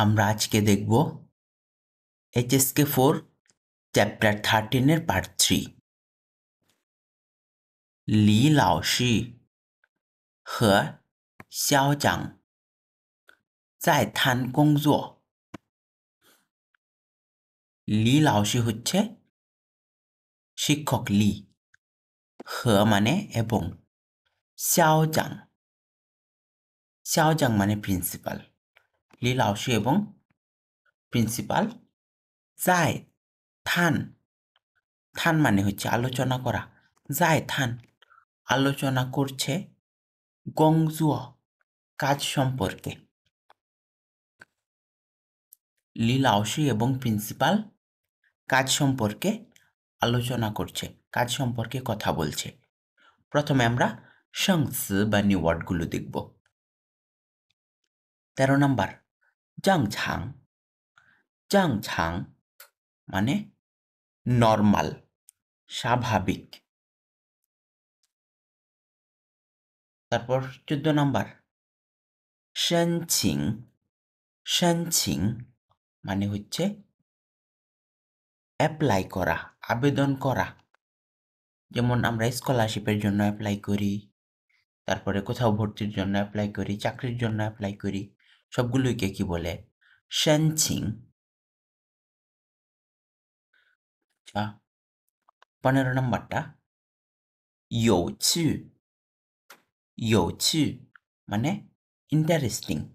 আমরা আজকে দেখব এইচএসকে 4 চ্যাপ্টার 13 এর পার্ট 3 লি লাওশি和校长在谈工作লি লাওশি হচ্ছে শিক্ষক লি হ মানে এবং xiao মানে প্রিন্সিপাল লি লাওশি এবং প্রিন্সিপাল জাই থান মানে হচ্ছে আলোচনা করা জাই থান আলোচনা করছে গংজুও কাজ সম্পর্কে লি লাওশি এবং প্রিন্সিপাল কাজ সম্পর্কে আলোচনা করছে কাজ সম্পর্কে কথা বলছে প্রথমে আমরা সংসি বা নিউওয়ার্ডগুলো দেখব 13 নাম্বার জাংছাং মানে নরমাল স্বাভাবিক তারপর 14 নাম্বার শানচিং মানে হচ্ছে অ্যাপ্লাই করা আবেদন করা যেমন আমরা স্কলারশিপের জন্য অ্যাপ্লাই করি তারপরে কোথাও ভর্তির জন্য অ্যাপ্লাই করি চাকরির জন্য অ্যাপ্লাই করি সবগুলোকে কি বলে শানচিং 15 নাম্বারটা ইউচি মানে ইন্টারেস্টিং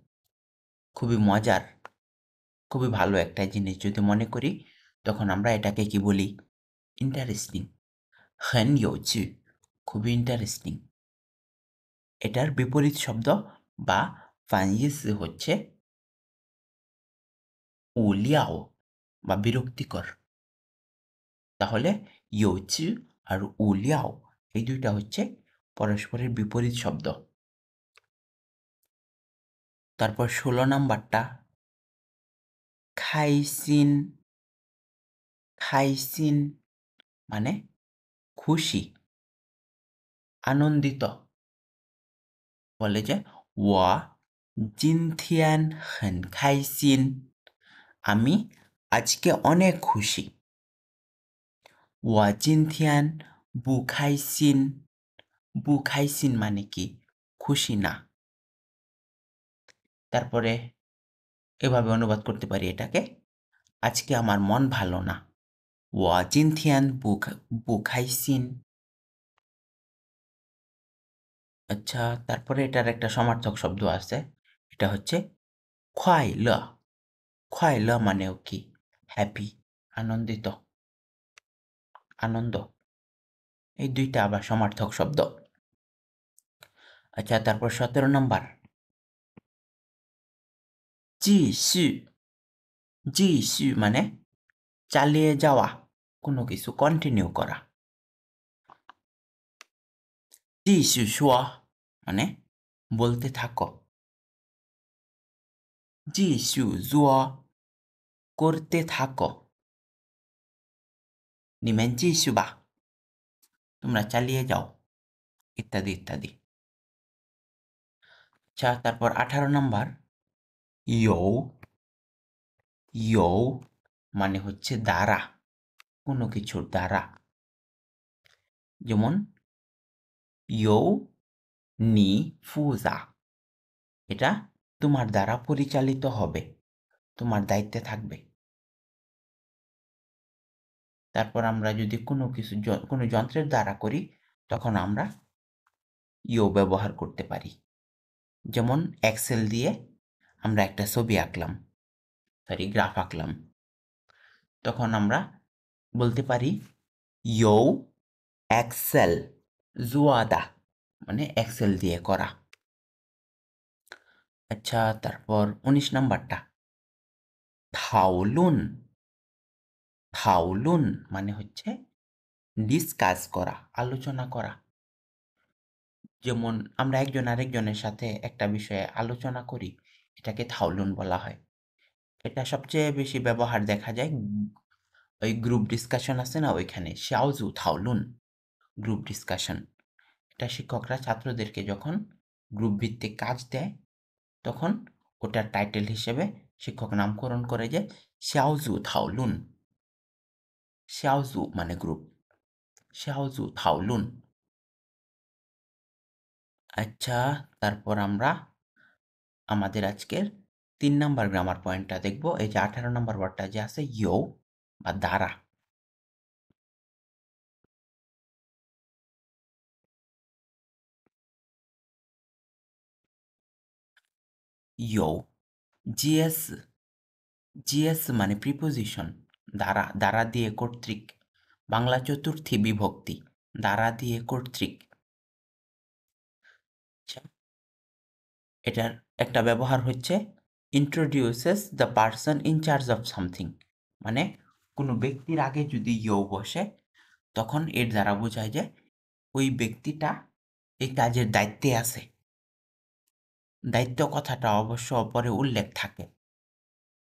খুবই মজার খুবই ভালো একটা জিনিস যদি মনে করি তখন আমরা এটাকে কি বলি ইন্টারেস্টিং হেন ইউচি খুবই ইন্টারেস্টিং এটার বিপরীত শব্দ বা ফাইস হচ্ছে উলিয়াও বা বিরক্তিকর তাহলে ইউচি আর উলিয়াও এই দুইটা হচ্ছে পরস্পরের বিপরীত শব্দ তারপর 16 নাম্বারটা খাইসিন মানে খুশি আনন্দিত বলে যে ওয়া জিনথিয়ান হেন খাইসিন আমি আজকে অনেক খুশি ওয়া জিনথিয়ান বুখাইসিন মানে কি খুশি না তারপরে এভাবে অনুবাদ করতে পারি এটাকে আজকে আমার মন ভালো না ওয়া জিনথিয়ান বুখাইসিন আচ্ছা তারপরে এটার একটা সমার্থক শব্দ আছে এটা হচ্ছে খোয়াইল মানেও কি হ্যাপি আনন্দিত আনন্দ এই দুইটা আবার সমার্থক শব্দ আচ্ছা তারপর 17 নম্বর জিশু মানে চালিয়ে যাওয়া কোনো কিছু কন্টিনিউ করা জিশু শুয়া মানে বলতে থাকো জিশু জুয়া করতে থাকো নিমেন জিশু বা তোমরা চালিয়ে যাও ইত্যাদি ইত্যাদি আচ্ছা তারপর 18 নম্বর ইয়ো মানে হচ্ছে দ্বারা কোনো কিছুর দ্বারা যেমন ইয়ো নি ফুজা এটা তোমার দ্বারা পরিচালিত হবে তোমার দায়িত্বে থাকবে তারপর আমরা যদি কোনো যন্ত্রের দ্বারা করি তখন আমরা ইয়ো ব্যবহার করতে পারি যেমন এক্সেল দিয়ে আমরা একটা ছবি আঁকলাম গ্রাফ আঁকলাম তখন আমরা বলতে পারি ইয়ো এক্সেল জুয়াদা মানে এক্সেল দিয়ে করা আচ্ছা তারপর 19 নাম্বারটা থাউলুন মানে হচ্ছে ডিসকাস করা আলোচনা করা যেমন আমরা একজন আরেকজনের সাথে একটা বিষয়ে আলোচনা করি এটাকে থাউলুন বলা হয় এটা সবচেয়ে বেশি ব্যবহার দেখা যায় ওই গ্রুপ ডিসকাশন আছে না ওইখানে শাওজু থাউলুন গ্রুপ ডিসকাশন এটা শিক্ষকরা ছাত্রদেরকে যখন গ্রুপ ভিত্তিক কাজ দেয় তখন ওটার টাইটেল হিসেবে শিক্ষক নামকরণ করে যে xiaozu taolun, xiaozu মানে গ্রুপ, xiaozu taolun। আচ্ছা, তারপর আমরা আমাদের আজকের 3 নাম্বার গ্রামার পয়েন্টটা দেখব। এই যে 18 নাম্বার ওয়ার্ডটা যে আছে ইউ বা দ্বারা। ইউ, জিএস, জিএস মানে প্রিপোজিশন, দ্বারা, দ্বারা দিয়ে কর্তৃক, বাংলা চতুর্থী বিভক্তি, দ্বারা দিয়ে কর্তৃক। আচ্ছা, এটার একটা ব্যবহার হচ্ছে introduces the person in charge of something, মানে কোনো ব্যক্তির আগে যদি ইউ বসে তখন এর দ্বারা বোঝায় যে ওই ব্যক্তিটা এই কাজের দায়িত্বে আছে। দায়িত্ব কথাটা অবশ্য পরে উল্লেখ থাকে,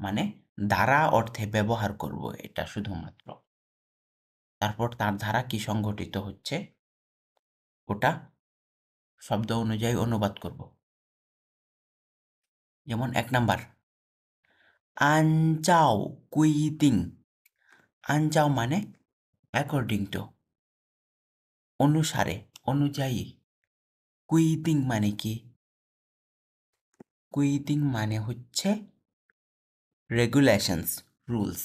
মানে দ্বারা অর্থে ব্যবহার করব এটা শুধুমাত্র। তারপর তার দ্বারা কি সংঘটিত হচ্ছে ওটা শব্দ অনুযায়ী অনুবাদ করব। যেমন 1 নাম্বার, আনজাও কুইদিং। আনজাও মানে অ্যাকর্ডিং টু, অনুসারে, অনুযায়ী। কুইদিং মানে কি? কুইদিং মানে হচ্ছে রেগুলেশনস, রুলস।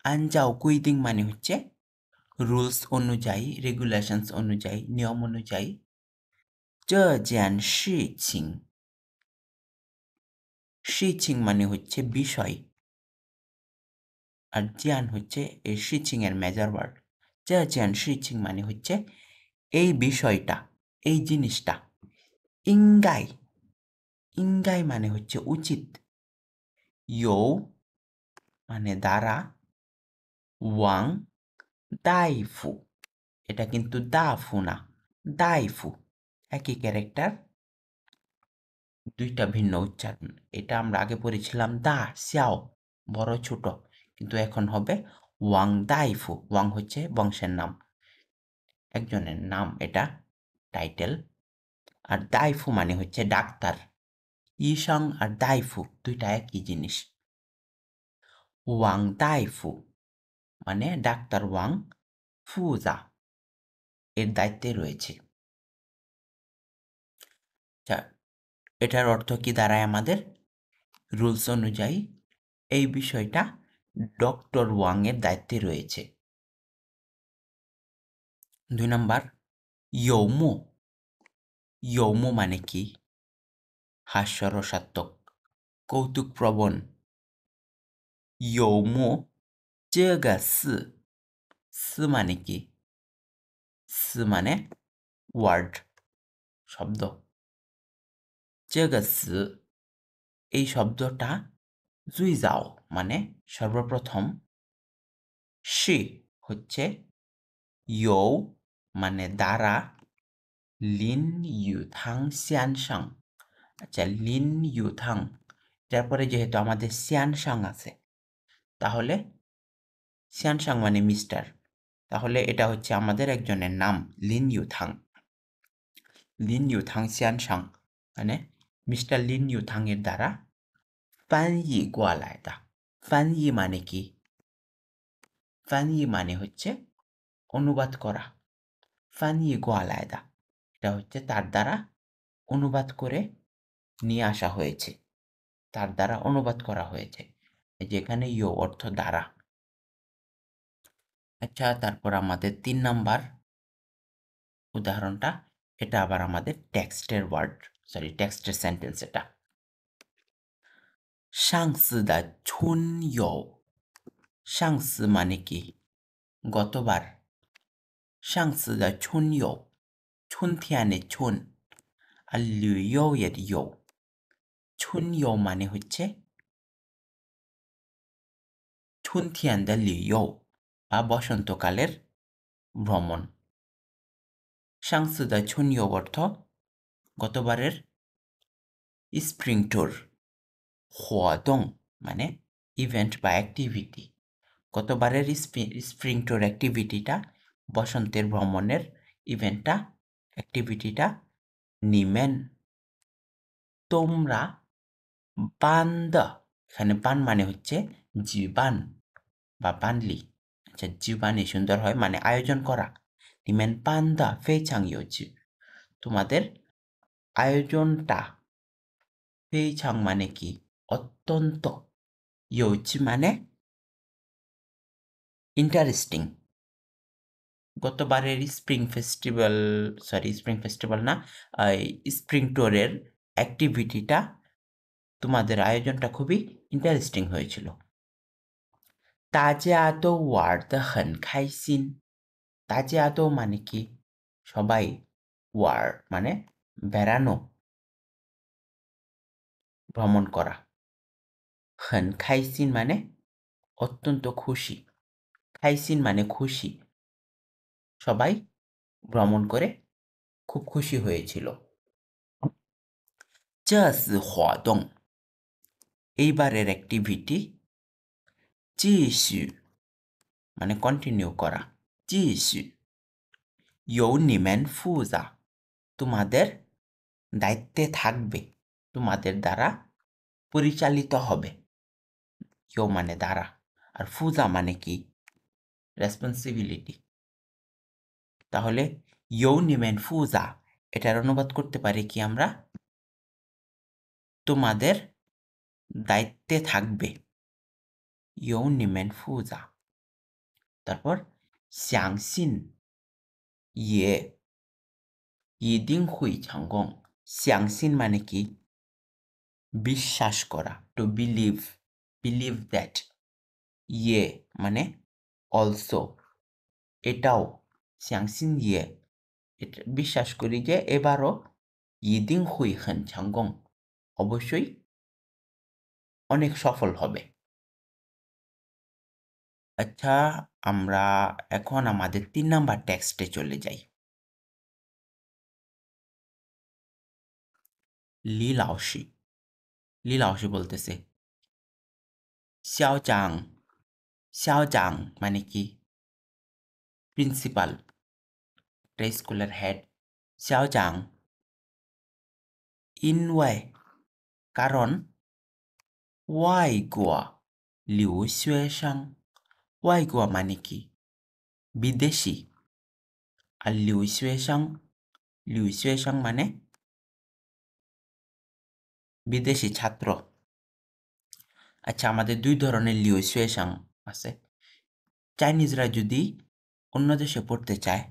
আনজাও কুইদিং মানে হচ্ছে রুলস অনুযায়ী, রেগুলেশনস অনুযায়ী, নিয়ম অনুযায়ী। 这件事情, 事情মানে হচ্ছে বিষয়, আর জিয়ান হচ্ছে এই শিচিং এর মেজর ওয়ার্ড। 这件事情মানে হচ্ছে এই বিষয়টা, এই জিনিসটা। ইঙ্গাই, ইঙ্গাই মানে হচ্ছে উচিত। ইউ মানে দ্বারা, ওয়াং দাইফু, এটা কিন্তু দাফু না, দাইফু, একই ক্যারেক্টার, দুইটা ভিন্ন উচ্চারণ। এটা আমরা আগে পড়েছিলাম দা xiao, বড় ছোট, কিন্তু এখন হবে ওয়াং দাইফু। ওয়াং হচ্ছে বংশের নাম, একজনের নাম, এটা টাইটেল। আর দাইফু মানে হচ্ছে ডাক্তার। ইসাং আর দাইফু দুইটা একই জিনিস। ওয়াং দাইফু মানে ডাক্তার ওয়াং ফুজা এর দায়িত্বে রয়েছে। এটার অর্থ কি দাঁড়ায় আমাদের? রুলস অনুযায়ী এই বিষয়টা ডক্টর ওয়াং এর দায়িত্বে রয়েছে। 2 নাম্বার, ইয়ৌমু। ইয়ৌমু মানে কি? হাস্যরসাত্মক, কৌতুকপ্রবণ। ইয়ৌমু 这个是, 是মানে কি? 是মানে ওয়ার্ড, শব্দ। 这个是এই শব্দটা জুই যাও মানে সর্বপ্রথম, শি হচ্ছে ইউ মানে দ্বারা, লিন ইউথাং সিয়ানসাং। আচ্ছা, লিন ইউথাং, তারপরে যেহেতু আমাদের সিয়ানসাং আছে, তাহলে সিয়ানসাং মানে মিস্টার, তাহলে এটা হচ্ছে আমাদের একজনের নাম, লিন ইউথাং। লিন ইউথাং সিয়ানসাং মানে মিস্টার লিন ইউথাং এর দ্বারা ফানয়ি গোয়ালায় দা। ফানয়ি মানে কি? ফানয়ি মানে হচ্ছে অনুবাদ করা। ফানয়ি গোয়ালায় দা, এটা হচ্ছে তার দ্বারা অনুবাদ করে নিয়ে আসা হয়েছে, তার দ্বারা অনুবাদ করা হয়েছে। যেখানে ইউ অর্থ দ্বারা। আচ্ছা, তারপর আমাদের 3 নাম্বার উদাহরণটা, এটা আবার আমাদের টেক্সটের ওয়ার্ড, সরি টেক্সটের সেন্টেন্স এটা। 上次的春游, 上次মানে কি? গতবার। 上次的春游, 春天的春, আর 旅游এর游। 春游মানে হচ্ছে 春天的旅游বা বসন্তকালের ভ্রমণ। 上次的春游অর্থ গতবারের স্প্রিং ট্যুর। 活动মানে ইভেন্ট বা অ্যাক্টিভিটি। গতবারের স্প্রিং ট্যুর অ্যাক্টিভিটিটা, বসন্তের ভ্রমণের ইভেন্টটা, অ্যাক্টিভিটিটা নিমেন তোমরা বান দা, এখানে বান মানে হচ্ছে জীবান বা বানলি। আচ্ছা, জীবানি সুন্দর হয় মানে আয়োজন করা। নিমেন বান দা ফেইচাং ইউজি, তোমাদের আয়োজনটা ফেইচাং মানে কি অত্যন্ত, ইউজি মানে ইন্টারেস্টিং। গতবারের স্প্রিং ফেস্টিভ্যাল না, স্প্রিং টোরের অ্যাক্টিভিটিটা তোমাদের আয়োজনটা খুবই ইন্টারেস্টিং হয়েছিল। 大家都玩得很开心，大家都মানে কি সবাই, ওয়ার মানে বেড়ানো, ভ্রমণ করা, 很开心মানে অত্যন্ত খুশি, 开心মানে খুশি, সবাই ভ্রমণ করে খুব খুশি হয়েছিল। 这次活动এইবারের অ্যাক্টিভিটি 继续মানে কন্টিনিউ করা, 继续由你们负责তোমাদের দায়িত্বে থাকবে, তোমাদের দ্বারা পরিচালিত হবে। ইউ মানে দ্বারা, আর ফুজা মানে কি রেসপন্সিবিলিটি। তাহলে ইউ নিমেন ফুজা এটার অনুবাদ করতে পারি কি আমরা, তোমাদের দায়িত্বে থাকবে, ইউ নিমেন ফুজা। তারপর 相信也一定会成功, 相信মানে কি বিশ্বাস করা, টু বিলিভ দ্যাট, ইয়ে মানে অলসো, এটাও 相信也 এটা বিশ্বাস করি যে এবারও 一定会很成功, অবশ্যই অনেক সফল হবে। আচ্ছা, আমরা এখন আমাদের 3 নাম্বার টেক্সটে চলে যাই। লি লাওশি বলতেছে 校长মানে কি প্রিন্সিপাল, স্কুলের হেড। 校长 ইনওয়ে কারণ 外国留学生 外国মানে কি বিদেশি, আর 留学生মানে বিদেশি ছাত্র। আচ্ছা, আমাদের 2 ধরনের 留学生আছে। চাইনিজরা যদি অন্য দেশে পড়তে চায়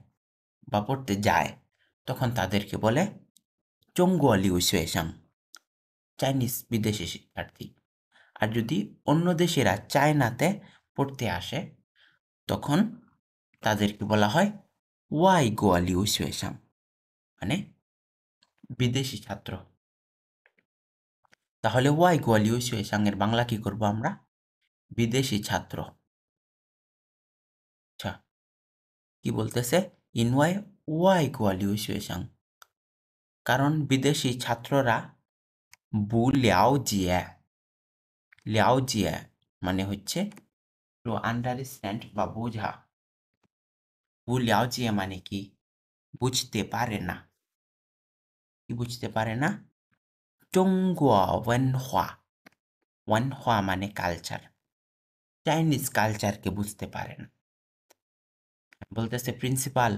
বা পড়তে যায় তখন তাদেরকে বলে 中国留学生, চাইনিজ বিদেশি শিক্ষার্থী। আর যদি অন্য দেশিরা চায়নাতে পড়তে আসে তখন তাদেরকে বলা হয় 外国留学生, মানে বিদেশি ছাত্র। তাহলে 外国留学生এর বাংলা কি করব আমরা, বিদেশি ছাত্র। আচ্ছা, কি বলতেছে ইনওয়াই 外国留学生, কারণ বিদেশি ছাত্ররা 不了解 মানে হচ্ছে টু আন্ডারস্ট্যান্ড বা বোঝা, 不了解মানে কি বুঝতে পারে না, কি বুঝতে পারে না, 中国文化মানে কালচার, চাইনিজ কালচারকে বুঝতে পারে না। বলতেছে প্রিন্সিপাল,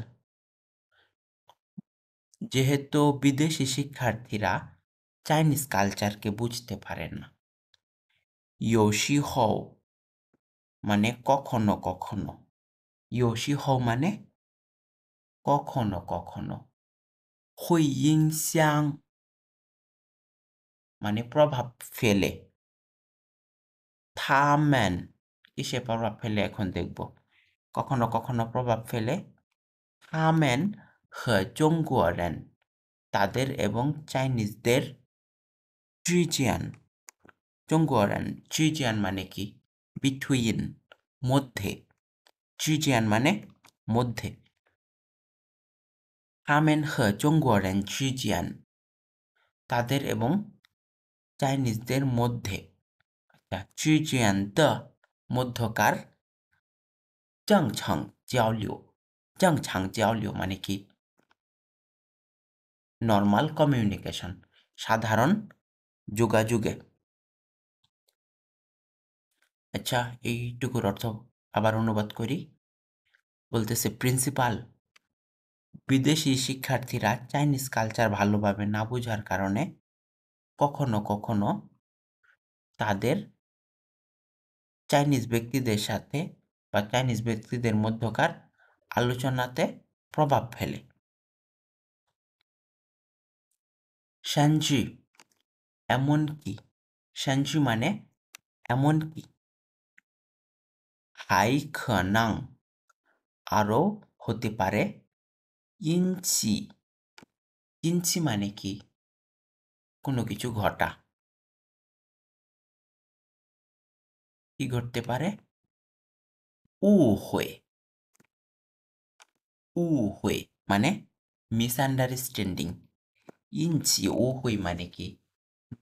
যেহেতু বিদেশি শিক্ষার্থীরা চাইনিজ কালচারকে বুঝতে পারে না, 有时候মানে কখনো কখনো, 有时候মানে কখনো কখনো, 会影响মানে প্রভাব ফেলে, 他们 কিসে প্রভাব ফেলে এখন দেখব, কখনো কখনো প্রভাব ফেলে, 他们和中国人তাদের এবং চাইনিজদের 之间 中国人之间মানে কি বিটুইন মধ্যে, 之间মানে মধ্যে, 他们和中国人之间তাদের এবং চাইনিজদের মধ্যে, 之间的মধ্যকার 正常交流, 正常交流মানে কি নরমাল কমিউনিকেশন, সাধারণ যোগাযোগে। আচ্ছা, এইটুকুর অর্থ আবার অনুবাদ করি। বলতেছে প্রিন্সিপাল, বিদেশি শিক্ষার্থীরা চাইনিজ কালচার ভালোভাবে না বোঝার কারণে কখনো কখনো তাদের চাইনিজ ব্যক্তিদের সাথে বা চাইনিজ ব্যক্তিদের মধ্যকার আলোচনাতে প্রভাব ফেলে। সানজি এমনকি, সানজি মানে এমনকি, হাই খনাং আরও হতে পারে, ইনচি, ইনচি মানে কি? কোনো কিছু ঘটা। কি ঘটতে পারে? উহুয়ে, উহুয়ে মানে মিসআন্ডারস্ট্যান্ডিং। ইনচি উহুই মানে কি?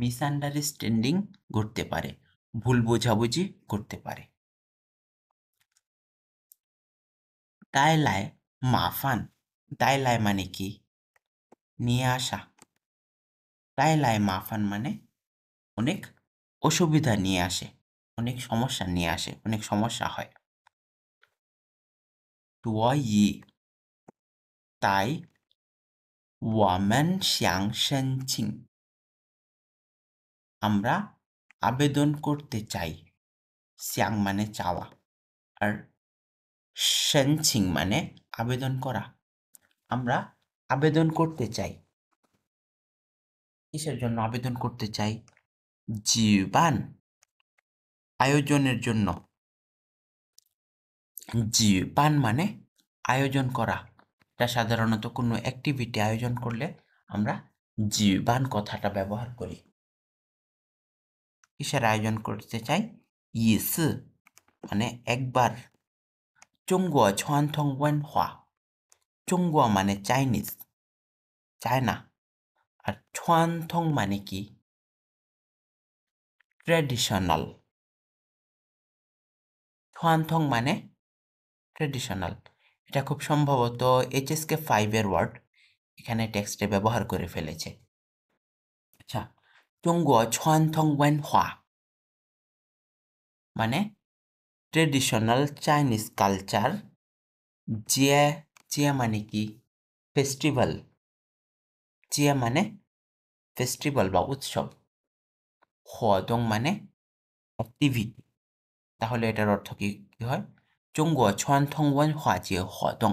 মিসআন্ডারস্ট্যান্ডিং ঘটতে পারে, ভুল বোঝাবুঝি করতে পারে। দায়লায় মাফান, দায়লায় মানে কি? নিয়ে আসা। দায়লায় মাফান মানে অনেক অসুবিধা নিয়ে আসে, অনেক সমস্যা নিয়ে আসে, অনেক সমস্যা হয়। ই তাই ওয়ামেন শ্যাং সেনচিং আমরা আবেদন করতে চাই। শ্যাং মানে চাওয়া, আর সেনচিং মানে আবেদন করা। আমরা আবেদন করতে চাই। কিসের জন্য আবেদন করতে চাই? জীবান আয়োজনের জন্য। জীবান মানে আয়োজন করা। এটা সাধারণত কোনো অ্যাক্টিভিটি আয়োজন করলে আমরা জীবান কথাটা ব্যবহার করি। কিসের আয়োজন করতে চাই? ইসি মানে একবার। চুংগুয়া ছুয়ানথং ওয়েনহোয়া, চুংগুয়া মানে চাইনিজ, চায়না। আর ছুয়ানথং মানে কি? ট্র্যাডিশনাল। ছুয়ানথং মানে ট্র্যাডিশনাল। এটা খুব সম্ভবত HSK 5 এর ওয়ার্ড, এখানে টেক্সটে ব্যবহার করে ফেলেছে। আচ্ছা, চুংগুয়া ছুয়ানথং ওয়েনহোয়া মানে traditional Chinese culture. Zia, Zia মানে কি? ফেস্টিভ্যাল। জিয়া মানে ফেস্টিভ্যাল বা উৎসব। হদং মানে অ্যাক্টিভিটি। তাহলে এটার অর্থ কি হয়? চুংগুয়া ছুয়ানথং ওয়েনহোয়া জিয়ে হদং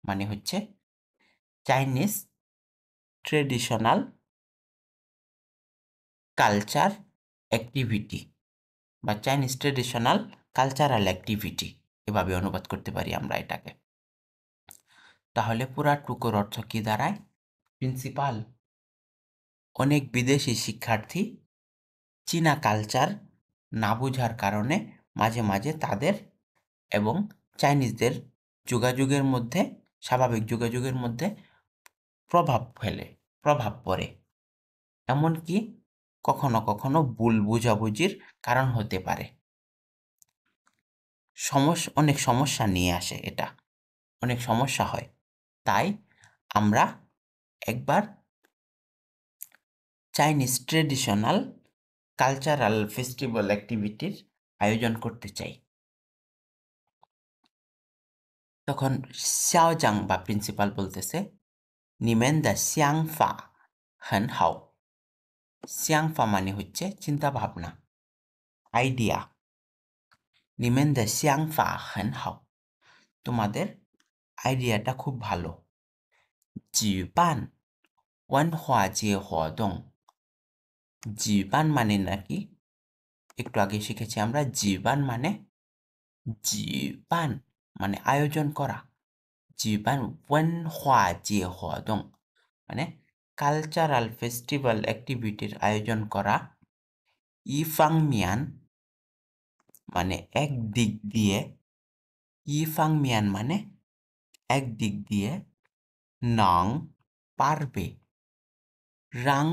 মানে হচ্ছে চাইনিজ ট্রেডিশনাল কালচার অ্যাক্টিভিটি বা চাইনিজ ট্রেডিশনাল কালচারাল অ্যাক্টিভিটি, এভাবে অনুবাদ করতে পারি আমরা এটাকে। তাহলে পুরাটুকুর অর্থ কি দাঁড়ায়? প্রিন্সিপাল, অনেক বিদেশি শিক্ষার্থী চীনা কালচার না বোঝার কারণে মাঝে মাঝে তাদের এবং চাইনিজদের যোগাযোগের মধ্যে, স্বাভাবিক যোগাযোগের মধ্যে প্রভাব পড়ে। এমনকি কখনো কখনো ভুল বোঝাবুঝির কারণ হতে পারে। অনেক সমস্যা নিয়ে আসে এটা, অনেক সমস্যা হয়। তাই আমরা একবার চাইনিজ ট্রেডিশনাল কালচারাল ফেস্টিভ্যাল অ্যাক্টিভিটির আয়োজন করতে চাই। তখন শাওজাং বা প্রিন্সিপাল বলতেছে, নিমেন দ্য শ্যাংফা হেন হাও। শ্যাংফা মানে হচ্ছে চিন্তা ভাবনা, আইডিয়া। নিমেন দ্য শ্যাংফা হেন হাও, তোমাদের আইডিয়াটা খুব ভালো। জিবান ওয়ানহোয়া জিয়ে হদং, জিবান মানে নাকি, একটু আগে শিখেছি আমরা, জিবান মানে আয়োজন করা। জীবান ওয়েনহোয়া জিয়ে হদং মানে কালচারাল ফেস্টিভ্যাল অ্যাক্টিভিটির আয়োজন করা। ইফাংমিয়ান মানে এক দিক দিয়ে, ইফাংমিয়ান মানে এক দিক দিয়ে, নং পারবে, রাং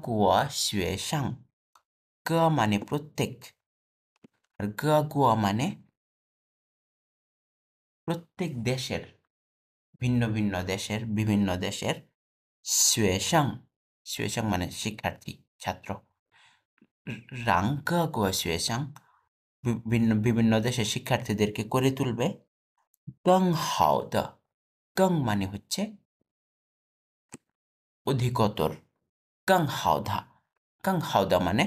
গুয়া শুয়েশাং, গ মানে প্রত্যেক, আর গুয়া মানে প্রত্যেক দেশের, ভিন্ন ভিন্ন দেশের, বিভিন্ন দেশের। শুয়েশাং, শুয়েশাং মানে শিক্ষার্থী, ছাত্র। 让各国学生বিভিন্ন দেশের শিক্ষার্থীদেরকে করে তুলবে 更好的 更মানে হচ্ছে অধিকতর 更好的 更好的মানে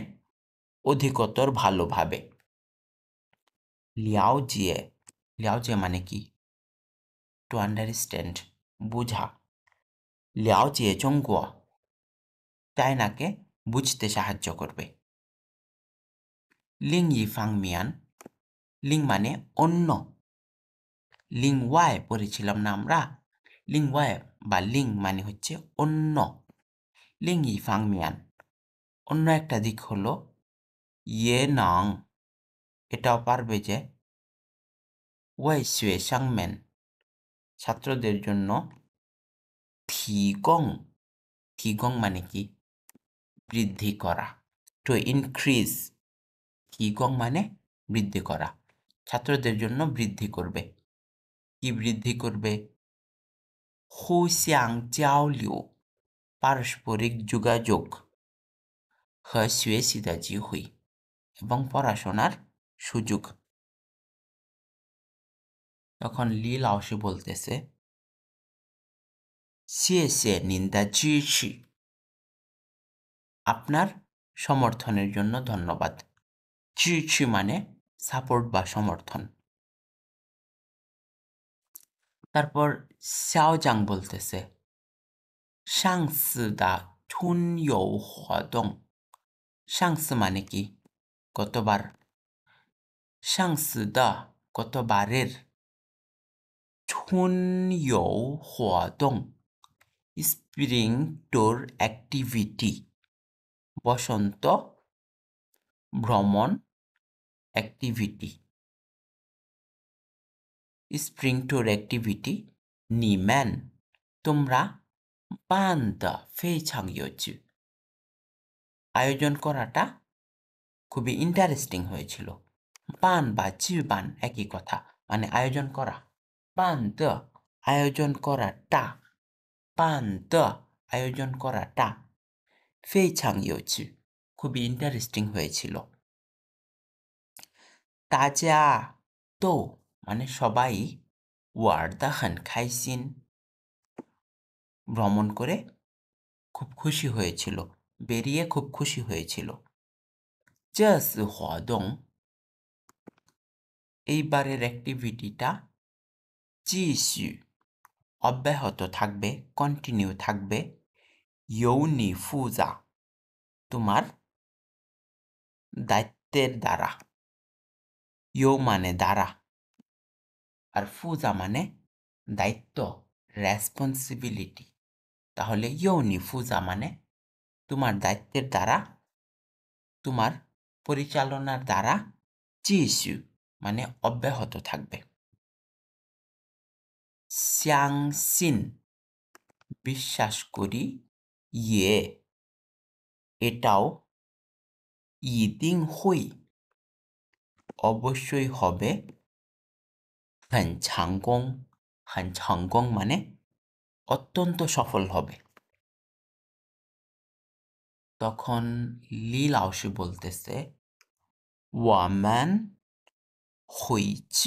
অধিকতর ভালোভাবে 了解 了解মানে কি to understand বোঝা 了解中国 চায়নাকে বুঝতে সাহায্য করবে 另一方面 লিং মানে অন্য 另外 পড়েছিলাম না আমরা 另外 বা লিং মানে হচ্ছে অন্য 另一方面 অন্য একটা দিক হলো 也能 এটাও পারবে যে 为学生们 ছাত্রদের জন্য 提供 提供মানে কি বৃদ্ধি করা to increase 提供মানে বৃদ্ধি করা ছাত্রদের জন্য বৃদ্ধি করবে কি বৃদ্ধি করবে 互相交流 পারস্পরিক যোগাযোগ 和学习的机会 এবং পড়াশোনার সুযোগ তখন লি লাওশি বলতেছে 谢谢您的支持 আপনার সমর্থনের জন্য ধন্যবাদ 支持 মানে সাপোর্ট বা সমর্থন তারপর শাওজাং বলতেছে 上次的春游活动 上次মানে কি গতবার 上次的 গতবারের 春游活动 স্প্রিং ট্যুর অ্যাক্টিভিটি বসন্ত ভ্রমণ অ্যাক্টিভিটি স্প্রিং ট্যুর অ্যাক্টিভিটি 你们 তোমরা 办得非常有趣 আয়োজন করাটা খুবই ইন্টারেস্টিং হয়েছিল 办 বা 举办 একই কথা মানে আয়োজন করা 办的 আয়োজন করাটা 办的 আয়োজন করাটা 非常有趣 খুবই ইন্টারেস্টিং হয়েছিল 大家都 মানে সবাই 玩得很开心 ভ্রমণ করে খুব খুশি হয়েছিল বেরিয়ে খুব খুশি হয়েছিল 这次活动 এইবারের অ্যাক্টিভিটিটা 继续 অব্যাহত থাকবে কন্টিনিউ থাকবে 由你负责 তোমার দায়িত্বের দ্বারা 由 মানে দ্বারা আর ফুজা মানে দায়িত্ব রেসপন্সিবিলিটি তাহলে 由你负责 মানে তোমার দায়িত্বের দ্বারা তোমার পরিচালনার দ্বারা 继续 মানে অব্যাহত থাকবে 相信 বিশ্বাস করি 也 এটাও 一定会 অবশ্যই হবে 很成功很成功 মানে অত্যন্ত সফল হবে তখন লি লাওশি বলতেছে 我们回去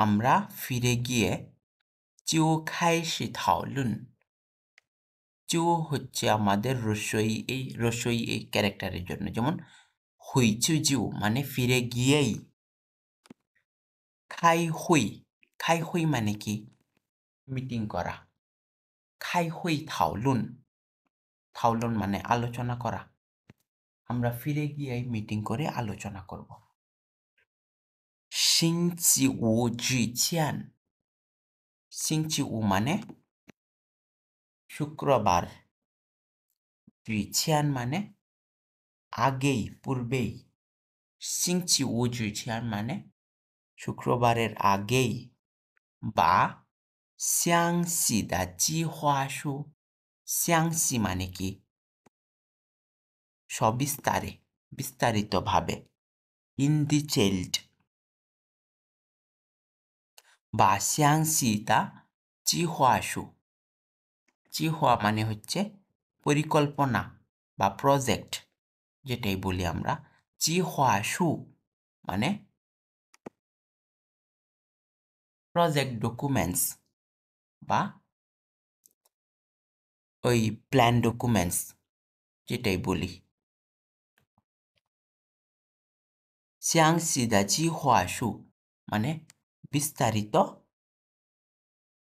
আমরা ফিরে গিয়ে 就开始讨论 就হচ্ছে আমাদের রস্যই এই ক্যারেক্টারের জন্য যেমন 回去就 মানে ফিরে গিয়েই 开会 开会 মানে কি মিটিং করা 开会讨论 讨论 মানে আলোচনা করা আমরা ফিরে গিয়েই মিটিং করে আলোচনা করব 星期五之前 星期五 মানে শুক্রবার 之前 মানে আগেই পূর্বেই 星期五之前 মানে শুক্রবারের আগেই বা 详细的计划书详细 মানে কি সবিস্তারে বিস্তারিতভাবে in detailed বা 详细的计划书 计划 মানে হচ্ছে পরিকল্পনা বা প্রজেক্ট যেটাই বলি আমরা, 计划书 মানে প্রজেক্ট ডকুমেন্টস বা ওই প্ল্যান ডকুমেন্টস যেটাই বলি। 详细的计划书 মানে বিস্তারিত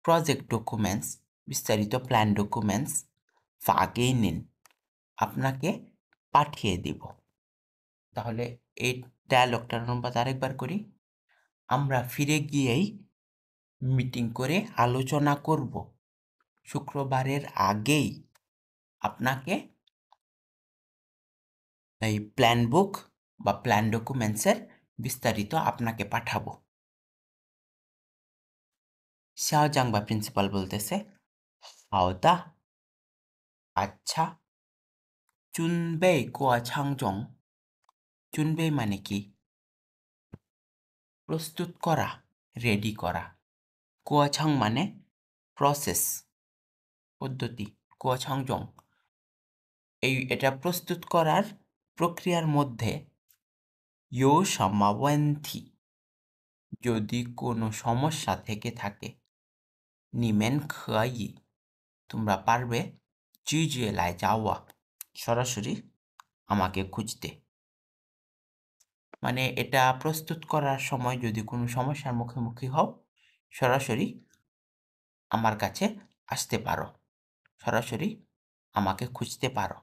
প্রজেক্ট ডকুমেন্টস, বিস্তারিত প্ল্যান ডকুমেন্টস 发给您 আপনাকে পাঠিয়ে দিব। তাহলে এই ডায়ালগটার অনুবাদ আরেকবার করি। আমরা ফিরে গিয়েই মিটিং করে আলোচনা করব। শুক্রবারের আগেই আপনাকে এই প্ল্যান বুক বা প্ল্যান ডকুমেন্টসের বিস্তারিত আপনাকে পাঠাবো। শাহজাং বা প্রিন্সিপাল বলতেছে, 好的 আচ্ছা 准备过程中 চুনবে মানে কি? প্রস্তুত করা, রেডি করা। কোয়াছং মানে প্রসেস, পদ্ধতি। কোয়াছংজং এটা প্রস্তুত করার প্রক্রিয়ার মধ্যে ইউ সমাওয়েন্থি যদি কোনো সমস্যা থেকে থাকে, নিমেন খই তোমরা পারবে, জিজিয়ে লাই যাওয়া সরাসরি আমাকে খুঁজতে। মানে এটা প্রস্তুত করার সময় যদি কোনো সমস্যার মুখোমুখি হও, সরাসরি আমার কাছে আসতে পারো, সরাসরি আমাকে খুঁজতে পারো।